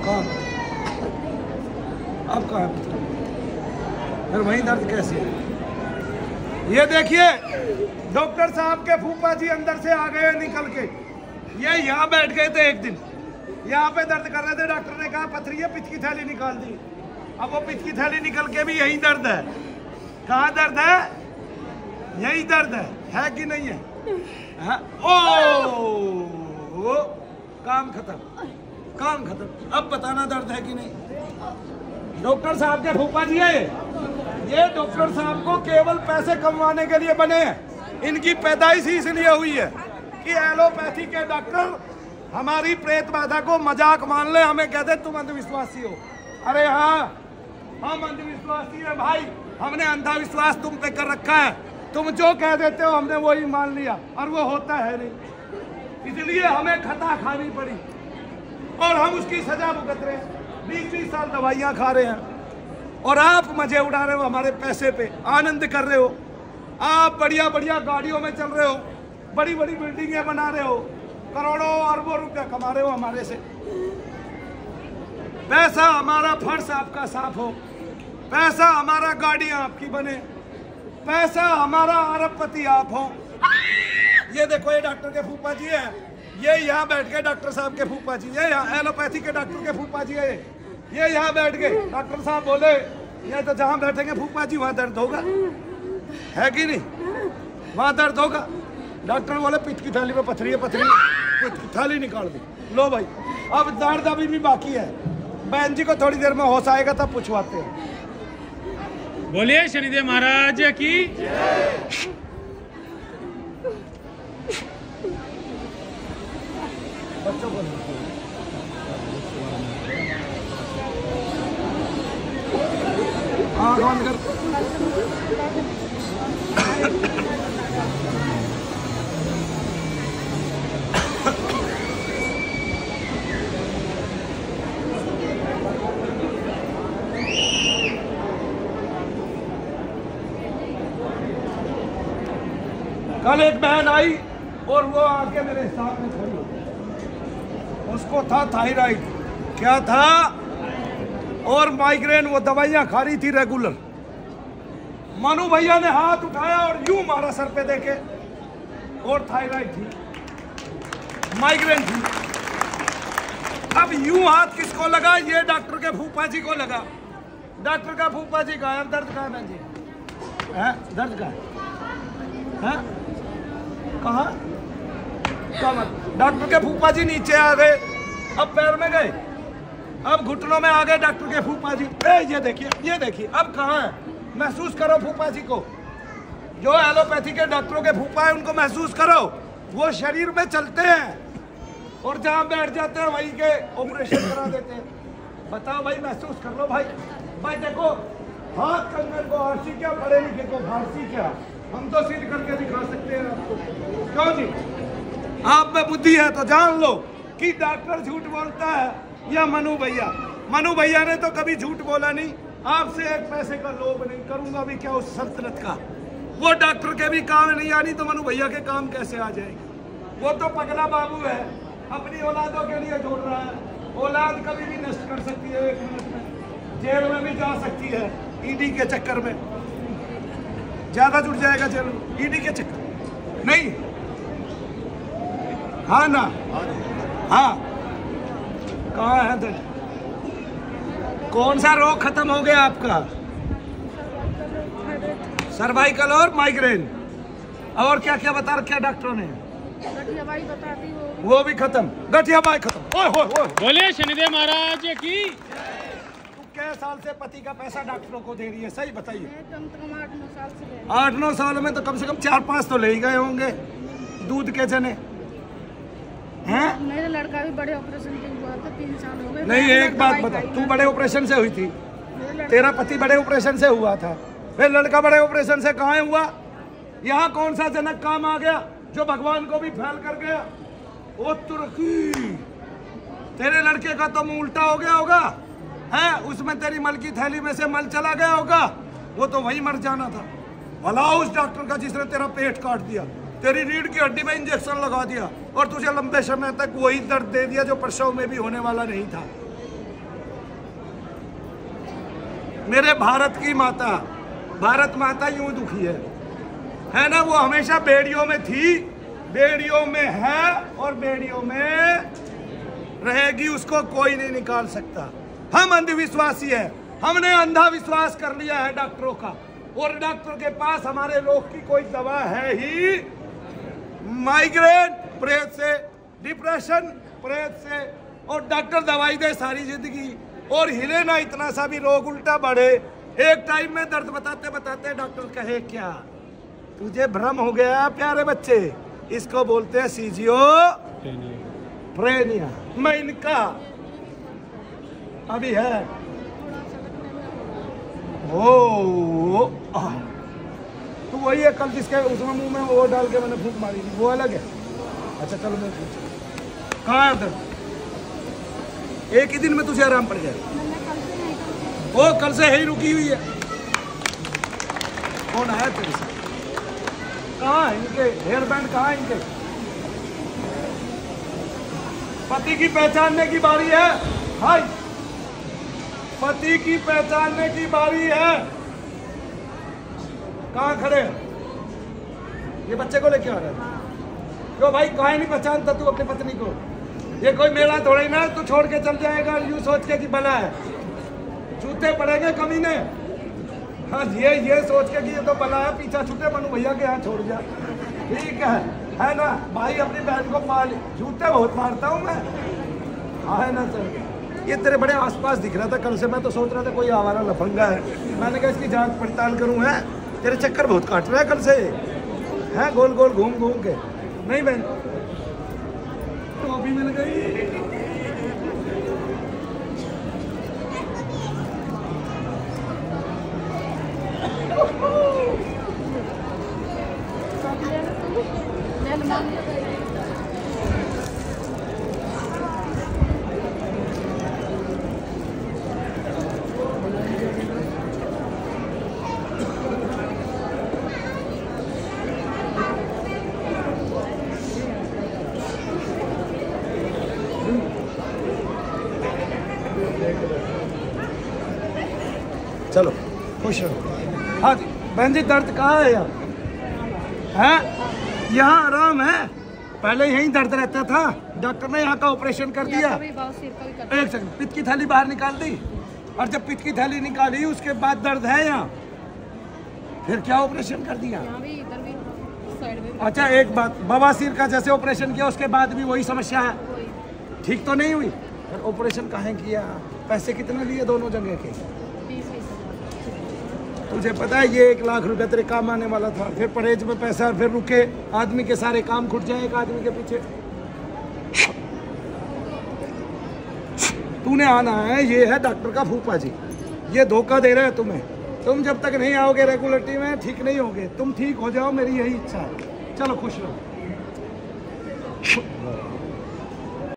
कहाँ अब कहाँ फिर वहीं दर्द कैसे है? ये देखिए डॉक्टर साहब के फूफा जी अंदर से आ गए निकल के। ये यहाँ बैठ गए थे एक दिन, यहाँ पे दर्द कर रहे थे। डॉक्टर ने कहा पथरी है, पिच की थैली निकाल दी। अब वो पिच की थैली निकल के भी यही दर्द है। कहाँ दर्द है? यही दर्द है कि नहीं है? ओ काम खत्म, काम खत्म। अब बताना दर्द है कि नहीं। डॉक्टर साहब के फूफा जी है ये डॉक्टर साहब को केवल पैसे कमाने के लिए बने हैं। इनकी पैदाइश ही इसलिए हुई है कि एलोपैथी के डॉक्टर हमारी प्रेत बाधा को मजाक मान ले, हमें कहते तुम अंधविश्वासी हो। अरे हाँ, हम अंधविश्वासी है भाई, हमने अंधविश्वास तुम पे कर रखा है। तुम जो कह देते हो हमने वही मान लिया, और वो होता है नहीं। इसलिए हमें खता खानी पड़ी और हम उसकी सजा भुगत रहे हैं। 20-20 साल दवाइयाँ खा रहे हैं और आप मजे उड़ा रहे हो हमारे पैसे पे, आनंद कर रहे हो। आप बढ़िया बढ़िया गाड़ियों में चल रहे हो, बड़ी बड़ी बिल्डिंगें बना रहे हो, करोड़ों अरबों रुपया कमा रहे हो हमारे से। पैसा हमारा फर्श आपका साफ हो, पैसा हमारा गाड़ियां आपकी बने, पैसा हमारा अरबपति आप हो। ये देखो ये डॉक्टर के फूफा जी है, ये यहाँ बैठ गए डॉक्टर साहब के फूफा जी, ये यहाँ एलोपैथी के डॉक्टर के फूफा जी है। ये यहाँ बैठ गए, डॉक्टर साहब बोले ये तो जहाँ बैठेंगे फूफा जी वहाँ दर्द होगा, है कि नहीं? वहाँ दर्द होगा। डॉक्टर बोले पिच की थैली में पथरी है, पथरी पिच की थैली निकाल दी। लो भाई, अब दर्द अभी भी बाकी है। बहन जी को थोड़ी देर में होश आएगा तब पूछवाते हैं। बोलिए शनिदेव महाराज की। बच्चों को आँख बंद कर। कल एक बहन आई और वो आके मेरे सामने खड़ी हो, उसको था थायराइड, क्या था, और माइग्रेन। वो दवाइयां खा रही थी रेगुलर। मनु भैया ने हाथ उठाया और यूं मारा सर पे देके, और थायराइड थी, माइग्रेन थी। अब यूं हाथ किसको लगा? ये डॉक्टर के फूफा जी को लगा। डॉक्टर का फूफा जी का दर्द कहाँ है जी? है दर्द का है? कहाँ? डॉक्टर के फूफा जी नीचे आ गए, अब पैर में गए, अब घुटनों में आ गए डॉक्टर के फूफा जी। ये देखिए, ये देखिए, अब कहाँ है? महसूस करो फूफा जी को। जो एलोपैथी के डॉक्टरों के फूफा है उनको महसूस करो, वो शरीर में चलते हैं और जहाँ बैठ जाते हैं वहीं के ऑपरेशन करा देते हैं। बताओ भाई, महसूस कर लो भाई। भाई देखो, हाथ कंगन को आरसी क्या, पढ़े लिखे को फारसी क्या, हम तो सिद्ध करके दिखा सकते हैं आपको। क्यों जी? आप में बुद्धि है तो जान लो कि डॉक्टर झूठ बोलता है या मनु भैया। मनु भैया ने तो कभी झूठ बोला नहीं। आपसे एक पैसे का लोभ नहीं करूंगा भी क्या उस सल्तनत का। वो डॉक्टर के भी काम नहीं आनी तो मनु भैया के काम कैसे आ जाएगी? वो तो पगला बाबू है, अपनी औलादों के लिए जोड़ रहा है। औलाद कभी भी नष्ट कर सकती है, 1 मिनट में जेल में भी जा सकती है ईडी के चक्कर में। ज्यादा जुड़ जाएगा जेल में ईडी के चक्कर नहीं। हाँ ना? हाँ, कहाँ है दर्द? कौन सा रोग खत्म हो गया आपका? सर्वाइकल और माइग्रेन, और क्या क्या बता रखा डॉक्टरों ने? गठियाबाई बता दी, वो भी खत्म, गठियाबाई खत्म। ओए होए होए, बोलिए शनिदेव महाराज की। तू क्या साल से पति का पैसा डॉक्टरों को दे रही है? सही बताइए। कम से कम 8-9 साल से। 8-9 साल में तो कम से कम 4-5 तो ले ही गए होंगे दूध के जने हैं। मेरा लड़का भी बड़े ऑपरेशन के हुआ था, 3 साल हो गए। नहीं, एक बात बता, तू बड़े ऑपरेशन से हुई थी, तेरा पति बड़े ऑपरेशन से हुआ था, फिर लड़का बड़े ऑपरेशन से कहाँ हुआ? यहाँ कौन सा जनक काम आ गया जो भगवान को भी फैल कर गया? ओ तुर्की, तेरे लड़के का तो मुंह उल्टा हो गया होगा, है? उसमें तेरी मल की थैली में से मल चला गया होगा, वो तो वहीं मर जाना था। भला उस डॉक्टर का जिसने तेरा पेट काट दिया, तेरी रीढ़ की हड्डी में इंजेक्शन लगा दिया और तुझे लंबे समय तक वही दर्द दे दिया जो प्रसव में भी होने वाला नहीं था। मेरे भारत की माता, भारत माता यूं दुखी है ना। वो हमेशा बेड़ियों में थी, बेड़ियों में है और बेड़ियों में रहेगी, उसको कोई नहीं निकाल सकता। हम अंधविश्वासी है, हमने अंधा विश्वास कर लिया है डॉक्टरों का, और डॉक्टर के पास हमारे रोग की कोई दवा है ही। माइग्रेन प्रेत से, डिप्रेशन प्रेत से, और डॉक्टर दवाई दे सारी जिंदगी और हिले ना इतना सा भी रोग उल्टा बढ़े। एक टाइम में दर्द बताते बताते डॉक्टर कहे क्या, तुझे भ्रम हो गया प्यारे बच्चे, इसको बोलते हैं सीजियो प्रेनिया। मैं इनका अभी है ओ तो वही है कल जिसके उसमें मुंह में वो डाल के मैंने फूंक मारी थी, वो अलग है। अच्छा चलो मैं पूछूं कहाँ है दर्द? एक ही दिन में तुझे आराम पड़ गया? वो कल से यही रुकी हुई है। कौन आया तेरे से? कहाँ है इनके हेयर बैंड? कहाँ है इनके? पति की पहचानने की बारी है। हाय, पति की पहचानने की बारी है। कहाँ खड़े हैं? ये बच्चे को लेके आ रहा है क्यों भाई? कहाँ नहीं पहचानता तू अपनी पत्नी को? ये कोई मेला थोड़ी ना तू छोड़ के चल जाएगा यूं सोच के कि भला है, जूते पड़ेंगे कमीने। हाँ ये सोच के कि ये तो भला है, पीछा छूटे मनु भैया के यहाँ छोड़ जा, ठीक है ना भाई? अपनी बहन को पाल, जूते बहुत मारता हूँ मैं, है ना सर? ये तेरे बड़े आसपास दिख रहा था कल से, मैं तो सोच रहा था कोई आवारा लफंगा है। मैंने कहा इसकी जांच पड़ताल करूँ। है तेरे चक्कर बहुत काट रहा है कल से, है गोल गोल घूम घूम के। नहीं बहन टॉफी मिल गई। चलो खुश रहो। हाँ जी बहन जी, दर्द कहाँ है यहाँ? है यहाँ आराम है? पहले यहीं दर्द रहता था, डॉक्टर ने यहाँ का ऑपरेशन कर दिया। एक सेकंड, पित्त की थैली बाहर निकाल दी, और जब पित्त की थैली निकाली उसके बाद दर्द है यहाँ, फिर क्या ऑपरेशन कर दिया? अच्छा एक बात, बवासीर का जैसे ऑपरेशन किया उसके बाद भी वही समस्या है, ठीक तो नहीं हुई? फिर ऑपरेशन कहाँ किया? पैसे कितने लिए दोनों जगह के? तुझे पता है ये 1 लाख रुपया तेरे काम आने वाला था, फिर परहेज में पैसा, फिर रुके, आदमी के सारे काम खुट जाए एक आदमी के पीछे। तूने आना है, ये है डॉक्टर का फूफा जी, ये धोखा दे रहा है तुम्हें। तुम जब तक नहीं आओगे रेगुलरिटी में ठीक नहीं होगे। तुम ठीक हो जाओ, मेरी यही इच्छा है। चलो खुश रहो।